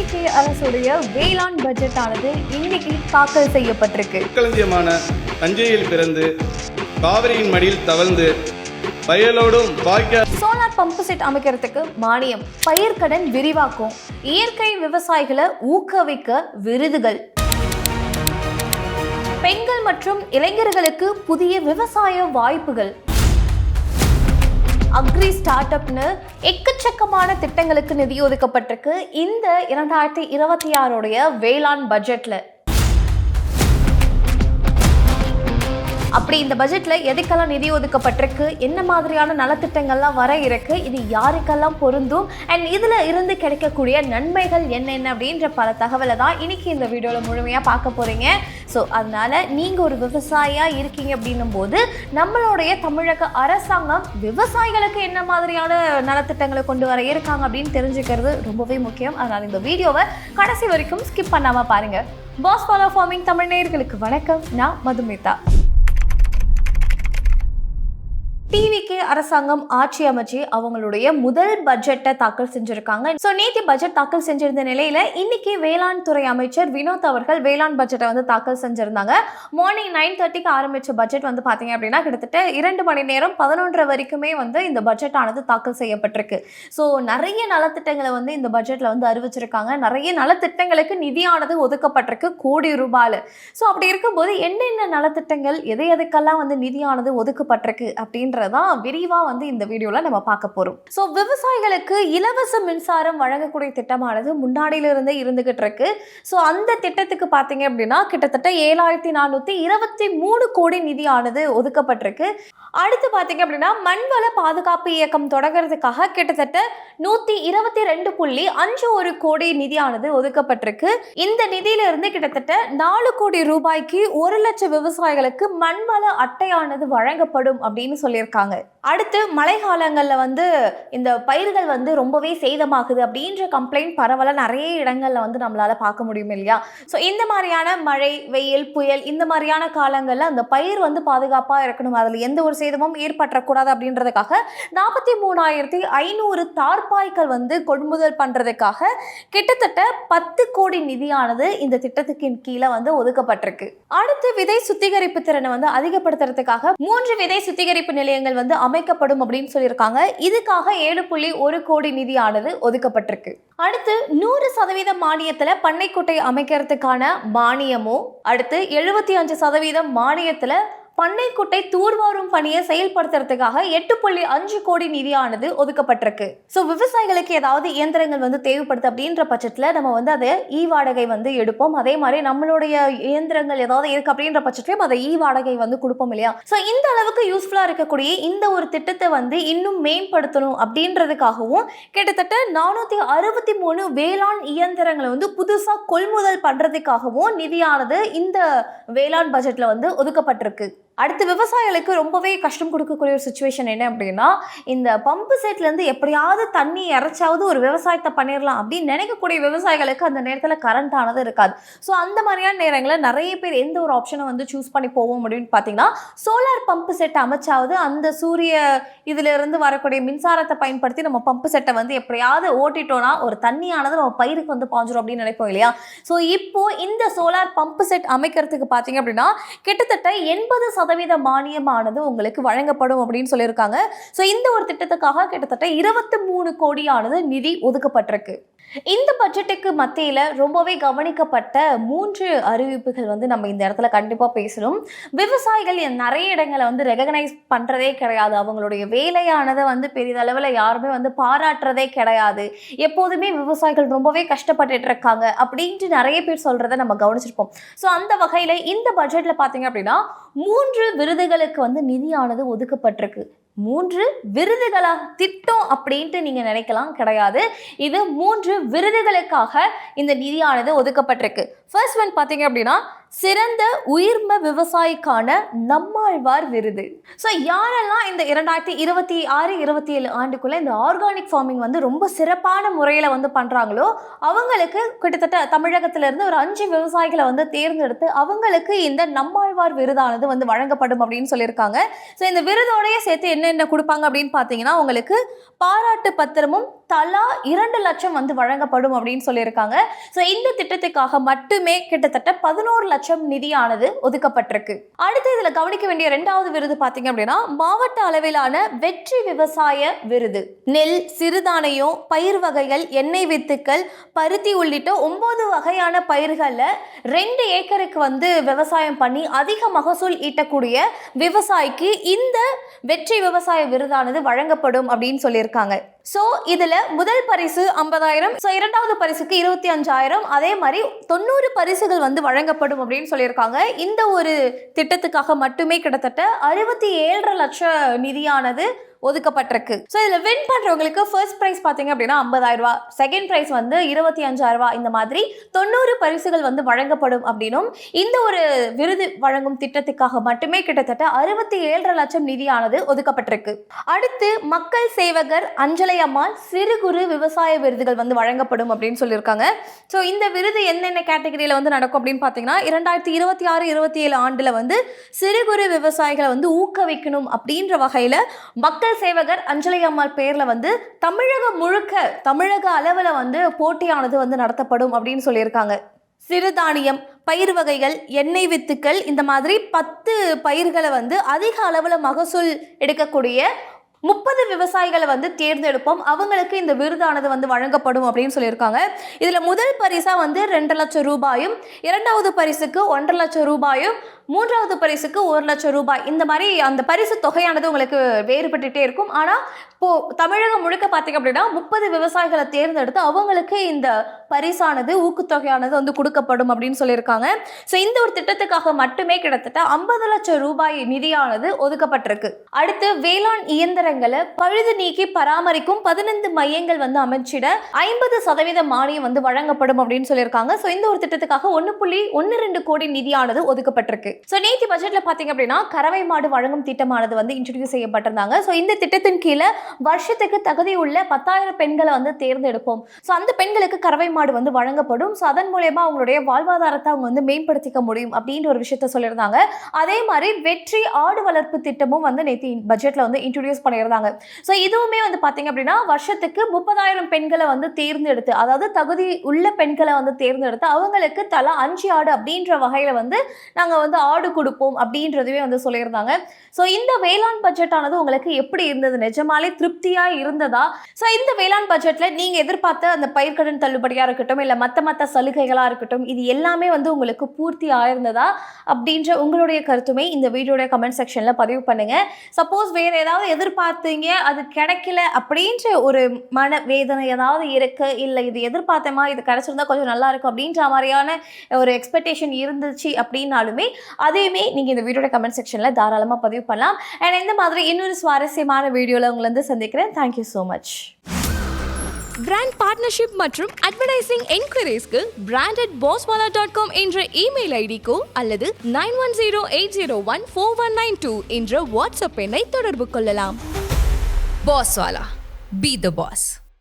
TVK அரசுடைய வேளாண் budget ஆனது இன்னைக்கு தாக்கல் செய்யப்பட்டிருக்கு. களஞ்சியமான தஞ்சையில் பிறந்து காவிரியின் மடியில் தவழ்ந்து வயலோடும் சோலார் பம்பு செட் அமைக்கிறதுக்கு மானியம், பயிர்க்கடன் விரிவாக்கும், இயற்கை விவசாயிகளை ஊக்குவிக்க விருதுகள், பெண்கள் மற்றும் இளைஞர்களுக்கு புதிய விவசாய வாய்ப்புகள், அக்ரி ஸ்டார்ட் அப்னு எக்கச்சக்கமான திட்டங்களுக்கு நிதி ஒதுக்கப்பட்டிருக்கு இந்த 2026 வேளாண் பட்ஜெட்ல. அப்படி இந்த பட்ஜெட்ல எதுக்கெல்லாம் நிதி ஒதுக்கப்பட்டிருக்கு, என்ன மாதிரியான நலத்திட்டங்கள்லாம் வர இருக்கு, இது யாருக்கெல்லாம் பொருந்தும், அண்ட் இதுல இருந்து கிடைக்கக்கூடிய நன்மைகள் என்னென்ன அப்படின்ற பல தகவலை தான் இன்னைக்கு இந்த வீடியோல முழுமையா பார்க்க போறீங்க. ஸோ அதனால நீங்க ஒரு விவசாயியா இருக்கீங்க அப்படின்னும் போது நம்மளுடைய தமிழக அரசாங்கம் விவசாயிகளுக்கு என்ன மாதிரியான நலத்திட்டங்களை கொண்டு வர இருக்காங்க அப்படின்னு தெரிஞ்சுக்கிறது ரொம்பவே முக்கியம். அதனால இந்த வீடியோவை கடைசி வரைக்கும் ஸ்கிப் பண்ணாம பாருங்க. பாஸ் ஃபாலோ ஃபார்மிங் தமிழ் நேயர்களுக்கு வணக்கம். நான் மதுமிதா. டிவிகே அரசாங்கம் ஆட்சி அமைச்சு அவங்களுடைய முதல் பட்ஜெட்டை தாக்கல் செஞ்சிருக்காங்க. ஸோ நேற்று பட்ஜெட் தாக்கல் செஞ்சிருந்த நிலையில இன்னைக்கு வேளாண் துறை அமைச்சர் வினோத் அவர்கள் வேளாண் பட்ஜெட்டை வந்து தாக்கல் செஞ்சிருந்தாங்க. மார்னிங் 9:30க்கு ஆரம்பிச்ச பட்ஜெட் வந்து பாத்தீங்க அப்படின்னா கிட்டத்தட்ட 2 மணி நேரம் 11 வரைக்குமே வந்து இந்த பட்ஜெட் ஆனது தாக்கல் செய்யப்பட்டிருக்கு. ஸோ நிறைய நலத்திட்டங்களை வந்து இந்த பட்ஜெட்ல வந்து அறிவிச்சிருக்காங்க. நிறைய நலத்திட்டங்களுக்கு நிதியானது ஒதுக்கப்பட்டிருக்கு கோடி ரூபாய். ஸோ அப்படி இருக்கும்போது என்னென்ன நலத்திட்டங்கள் எதுக்கெல்லாம் வந்து நிதியானது ஒதுக்கப்பட்டிருக்கு அப்படின்ற விரிவா வந்து இந்த வீடியோல நம்ம பார்க்க போறோம். சோ விவசாயிகளுக்கு இலவச மின்சாரம் வழங்கக்கூடிய திட்டமானது முன்னாடியில இருந்தே இருந்துகிட்டு இருக்கு. சோ அந்த திட்டத்துக்கு பாத்தீங்க அப்படின்னா கிட்டத்தட்ட 7423 கோடி நிதியானது ஒதுக்கப்பட்டிருக்கு. அடுத்து பாத்தீங்க அப்படின்னா மண்வள பாதுகாப்பு இயக்கம் தொடங்குறதுக்காக கிட்டத்தட்ட 122.51 கோடி நிதியானது ஒதுக்கப்பட்டிருக்கு. இந்த நிதியில இருந்து கிட்டத்தட்ட 4 கோடி ரூபாய்க்கு 1 லட்சம் விவசாயிகளுக்கு மண்வள அட்டையானது வழங்கப்படும் அப்படின்னு சொல்லியிருக்காங்க. அடுத்து மழை காலங்கள்ல வந்து இந்த பயிர்கள் வந்து ரொம்பவே சேதமாகுது அப்படின்ற கம்ப்ளைண்ட் பரவலா நிறைய இடங்கள்ல வந்து நம்மளால பார்க்க முடியும் இல்லையா? ஸோ இந்த மாதிரியான மழை, வெயில், புயல் இந்த மாதிரியான காலங்கள்ல அந்த பயிர் வந்து பாதுகாப்பா இருக்கணும், அதுல எந்த ஒரு சேதமும் ஏற்பட்டக்கூடாது அப்படின்றதுக்காக 43,500 தார்பாய்கள் வந்து கொள்முதல் பண்றதுக்காக கிட்டத்தட்ட 10 கோடி நிதியானது இந்த திட்டத்துக்கு கீழே வந்து ஒதுக்கப்பட்டிருக்கு. அடுத்து விதை சுத்திகரிப்பு திறனை வந்து அதிகப்படுத்துறதுக்காக 3 விதை சுத்திகரிப்பு நிலையங்கள் வந்து அமைக்கப்படும் அப்படின்னு சொல்லியிருக்காங்க. இதுக்காக 7.1 கோடி நிதியானது ஒதுக்கப்பட்டிருக்கு. அடுத்து 100% மானியத்துல பண்ணைக்குட்டை அமைக்கிறதுக்கான மானியமும், அடுத்து 75% மானியத்துல பண்ணைக்குட்டை தூர்வாரும் பணியை செயல்படுத்துறதுக்காக 8.5 கோடி நிதியானது ஒதுக்கப்பட்டிருக்கு. ஸோ விவசாயிகளுக்கு ஏதாவது இயந்திரங்கள் வந்து தேவைப்படுது அப்படின்ற பட்சத்தில் நம்ம வந்து அதை வாடகை வந்து எடுப்போம். அதே மாதிரி நம்மளுடைய இயந்திரங்கள் ஏதாவது இருக்கு அப்படின்ற பட்சத்திலையும் அதை வாடகை வந்து கொடுப்போம் இல்லையா? ஸோ இந்த அளவுக்கு யூஸ்ஃபுல்லா இருக்கக்கூடிய இந்த ஒரு திட்டத்தை வந்து இன்னும் மேம்படுத்தணும் அப்படின்றதுக்காகவும் கிட்டத்தட்ட 463 வேளாண் இயந்திரங்களை வந்து புதுசா கொள்முதல் பண்றதுக்காகவும் நிதியானது இந்த வேளாண் பட்ஜெட்ல வந்து ஒதுக்கப்பட்டிருக்கு. அடுத்து விவசாயிகளுக்கு ரொம்பவே கஷ்டம் கொடுக்கக்கூடிய ஒரு சுச்சுவேஷன் என்ன அப்படின்னா, இந்த பம்பு செட்லேருந்து எப்படியாவது தண்ணி இறைச்சாவது ஒரு விவசாயத்தை பண்ணிடலாம் அப்படின்னு நினைக்கக்கூடிய விவசாயிகளுக்கு அந்த நேரத்தில் கரண்ட் ஆனது இருக்காது. ஸோ அந்த மாதிரியான நேரங்களில் நிறைய பேர் எந்த ஒரு ஆப்ஷனை வந்து சூஸ் பண்ணி போவோம் அப்படின்னு பார்த்தீங்கன்னா, சோலார் பம்பு செட் அமைச்சாவது அந்த சூரிய இதிலிருந்து வரக்கூடிய மின்சாரத்தை பயன்படுத்தி நம்ம பம்பு செட்டை வந்து எப்படியாவது ஓட்டிட்டோம்னா ஒரு தண்ணியானது நம்ம பயிருக்கு வந்து பாஞ்சிரும் அப்படின்னு நினைப்போம் இல்லையா? ஸோ இப்போ இந்த சோலார் பம்பு செட் அமைக்கிறதுக்கு பார்த்தீங்க அப்படின்னா கிட்டத்தட்ட 80% மானியமானது உங்களுக்கு வழங்கப்படும் அப்படின்னு சொல்லியிருக்காங்க. ஸோ இந்த ஒரு திட்டத்துக்காக கிட்டத்தட்ட 23 கோடியானது நிதி ஒதுக்கப்பட்டிருக்கு. இந்த பட்ஜெட்டுக்கு மத்தியில் ரொம்பவே கவனிக்கப்பட்ட 3 அறிவிப்புகள் வந்து நம்ம இந்த இடத்துல கண்டிப்பாக பேசணும். விவசாயிகள் நிறைய இடங்களை வந்து ரெகக்னைஸ் பண்ணுறதே கிடையாது. அவங்களுடைய வேலையானதை வந்து பெரிதளவில் யாருமே வந்து பாராட்டுறதே கிடையாது. எப்போதுமே விவசாயிகள் ரொம்பவே கஷ்டப்பட்டுட்டு இருக்காங்க அப்படின்ட்டு நிறைய பேர் சொல்கிறத நம்ம கவனிச்சிருப்போம். ஸோ அந்த வகையில் இந்த பட்ஜெட்டில் பார்த்தீங்க அப்படின்னா 3 விருதுகளுக்கு வந்து நிதியானது ஒதுக்கப்பட்டிருக்கு. 3 விருதுகளா திட்டம் அப்படின்ட்டு நீங்க நினைக்கலாம், கிடையாது. இது 3 விருதுகளுக்காக இந்த நிதியானது ஒதுக்கப்பட்டிருக்கு. ஃபர்ஸ்ட் ஒன் பார்த்தீங்க அப்படின்னா சிறந்த உயிர்ம விவசாயிக்கான நம்மாழ்வார் விருது. ஸோ யாரெல்லாம் இந்த 2026-27 ஆண்டுக்குள்ள இந்த ஆர்கானிக் ஃபார்மிங் வந்து ரொம்ப சிறப்பான முறையில் வந்து பண்றாங்களோ அவங்களுக்கு கிட்டத்தட்ட தமிழகத்திலிருந்து ஒரு 5 விவசாயிகளை வந்து தேர்ந்தெடுத்து அவங்களுக்கு இந்த நம்மாழ்வார் விருதானது வந்து வழங்கப்படும் அப்படின்னு சொல்லியிருக்காங்க. ஸோ இந்த விருதோடைய சேர்த்து என்னென்ன கொடுப்பாங்க அப்படின்னு பார்த்தீங்கன்னா உங்களுக்கு பாராட்டு பத்திரமும் தலா 2 லட்சம் வந்து வழங்கப்படும் அப்படின்னு சொல்லியிருக்காங்க. ஸோ இந்த திட்டத்துக்காக மட்டுமே கிட்டத்தட்ட 11 லட்சம் நிதியானது ஒதுக்கப்பட்டிருக்கு. அடுத்து இதுல கவனிக்க வேண்டிய 2வது விருது பார்த்தீங்க அப்படின்னா மாவட்ட அளவிலான வெற்றி விவசாய விருது. நெல், சிறுதானியம், பயிர் வகைகள், எண்ணெய் வித்துக்கள், பருத்தி உள்ளிட்ட 9 வகையான பயிர்கள்ல 2 ஏக்கருக்கு வந்து விவசாயம் பண்ணி அதிக மகசூல் ஈட்டக்கூடிய விவசாயிக்கு இந்த வெற்றி விவசாய விருதானது வழங்கப்படும் அப்படின்னு சொல்லியிருக்காங்க. ஸோ இதுல முதல் பரிசு 50,000, ஸோ 2வது பரிசுக்கு 25,000, அதே மாதிரி 90 பரிசுகள் வந்து வழங்கப்படும் அப்படின்னு சொல்லியிருக்காங்க. இந்த ஒரு திட்டத்துக்காக மட்டுமே கிட்டத்தட்ட 67 லட்சம் நிதியானது ஒதுக்கப்பட்டிருக்கு. ஸோ இதில் வின் பண்ணுறவங்களுக்கு ஃபர்ஸ்ட் ப்ரைஸ் பார்த்தீங்க அப்படின்னா 50,000 ரூபா, செகண்ட் ப்ரைஸ் வந்து 25,000 ரூபா, இந்த மாதிரி 90 பரிசுகள் வந்து வழங்கப்படும் அப்படின்னும் இந்த ஒரு விருது வழங்கும் திட்டத்துக்காக மட்டுமே கிட்டத்தட்ட 67 லட்சம் நிதியானது ஒதுக்கப்பட்டிருக்கு. அடுத்து மக்கள் சேவகர் அஞ்சலை அம்மாள் சிறு குறு விவசாய விருதுகள் வந்து வழங்கப்படும் அப்படின்னு சொல்லியிருக்காங்க. ஸோ இந்த விருது என்னென்ன கேட்டகரியில் வந்து நடக்கும் அப்படின்னு பார்த்தீங்கன்னா 2026-27 ஆண்டில் வந்து சிறு குறு விவசாயிகளை வந்து ஊக்குவிக்கணும் அப்படின்ற வகையில் மக்கள் சேவகர் அஞ்சலை அம்மாள் பேர்ல வந்து தமிழக அளவில் வந்து போட்டியானது வந்து நடத்தப்படும் அப்படின்னு சொல்லியிருக்காங்க. சிறுதானியம், பயிர் வகைகள், எண்ணெய் வித்துக்கள், இந்த மாதிரி 10 பயிர்களை வந்து அதிக அளவில் மகசூல் எடுக்கக்கூடிய 30 விவசாயிகளை வந்து தேர்ந்தெடுப்போம். அவங்களுக்கு இந்த விருதானது வந்து வழங்கப்படும் அப்படின்னு சொல்லியிருக்காங்க. இதில் முதல் பரிசா வந்து 2 லட்சம் ரூபாயும், 2வது பரிசுக்கு 1.5 லட்சம் ரூபாயும், 3வது பரிசுக்கு 1 லட்சம் ரூபாய், இந்த மாதிரி அந்த பரிசு தொகையானது உங்களுக்கு வேறுபட்டுட்டே இருக்கும். ஆனால் இப்போ தமிழகம் முழுக்க பார்த்தீங்க அப்படின்னா 30 விவசாயிகளை தேர்ந்தெடுத்து அவங்களுக்கு இந்த பரிசானது ஊக்குத்தொகையானது வந்து கொடுக்கப்படும் அப்படின்னு சொல்லியிருக்காங்க. ஸோ இந்த ஒரு திட்டத்துக்காக மட்டுமே கிட்டத்தட்ட 50 லட்சம் ரூபாய் நிதியானது ஒதுக்கப்பட்டிருக்கு. அடுத்து வேளாண் இயந்திரங்களை பழுது நீக்கி பராமரிக்கும் 15 மையங்கள் வந்து அமைச்சிட 50% மானியம் வந்து வழங்கப்படும் அப்படின்னு சொல்லியிருக்காங்க. ஸோ இந்த ஒரு திட்டத்துக்காக 1.12 கோடி நிதியானது ஒதுக்கப்பட்டிருக்கு. ஸோ நேற்று பட்ஜெட்ல பார்த்தீங்க அப்படின்னா கறவை மாடு வழங்கும் திட்டமானது வந்து இன்ட்ரடியூஸ் செய்யப்பட்டிருந்தாங்க. ஸோ இந்த திட்டத்தின் கீழே வருஷத்துக்கு தகுதி உள்ள 10,000 பெண்களை வந்து தேர்ந்தெடுப்போம். ஸோ அந்த பெண்களுக்கு கறவை மாடு வந்து வழங்கப்படும். ஸோ அதன் மூலமா அவங்களுடைய வாழ்வாதாரத்தை அவங்க வந்து மேம்படுத்திக்க முடியும் அப்படின்ற ஒரு விஷயத்த சொல்லியிருந்தாங்க. அதே மாதிரி வெற்றி ஆடு வளர்ப்பு திட்டமும் வந்து நேற்று பட்ஜெட்ல வந்து இன்ட்ரடியூஸ் பண்ணியிருந்தாங்க. ஸோ இதுவுமே வந்து பார்த்தீங்க அப்படின்னா வருஷத்துக்கு 30,000 பெண்களை வந்து தேர்ந்தெடுத்து, அதாவது தகுதி உள்ள பெண்களை வந்து தேர்ந்தெடுத்து அவங்களுக்கு தலா 5 ஆடு அப்படின்ற வகையில வந்து நாங்கள் வந்து ஆடு கொடுப்போம் அப்படின்றதுவே வந்து சொல்லியிருந்தாங்க. ஸோ இந்த வேளாண் பட்ஜெட் ஆனது உங்களுக்கு எப்படி இருந்தது? நிஜமாலே திருப்தியா இருந்ததா? ஸோ இந்த வேளாண் பட்ஜெட்ல நீங்க எதிர்பார்த்த அந்த பயிர்க்கடன் தள்ளுபடியா இருக்கட்டும், இல்ல மற்ற சலுகைகளா இருக்கட்டும், இது எல்லாமே வந்து உங்களுக்கு பூர்த்தி ஆயிருந்ததா அப்படின்ற உங்களுடைய கருத்துமே இந்த வீடியோட கமெண்ட் செக்ஷன்ல பதிவு பண்ணுங்க. சப்போஸ் வேற ஏதாவது எதிர்பார்த்தீங்க அது கிடைக்கல அப்படின்ற ஒரு மன வேதனை ஏதாவது இருக்கு, இல்லை இது எதிர்பார்த்தமா இது கிடைச்சிருந்தா கொஞ்சம் நல்லா இருக்கும் அப்படின்ற மாதிரியான ஒரு எக்ஸ்பெக்டேஷன் இருந்துச்சு அப்படின்னாலுமே அதையுமே நீங்க இந்த வீடியோட கமெண்ட் செக்ஷன்ல தாராளமாக பதிவு பண்ணலாம். அண்ட் இந்த மாதிரி இன்னொரு சுவாரஸ்யமான வீடியோவில் உங்களை வந்து சந்திக்கிறேன். Thank you so much. Brand partnership மற்றும் அட்வர்டைசிங் என்கொயரிஸ்க்கு brand@bosswala.com என்ற இமெயில் ஐடிக்கோ அல்லது 9108014192 என்ற வாட்ஸ்அப் எண்ணை தொடர்பு கொள்ளலாம். Bosswala. Be the boss.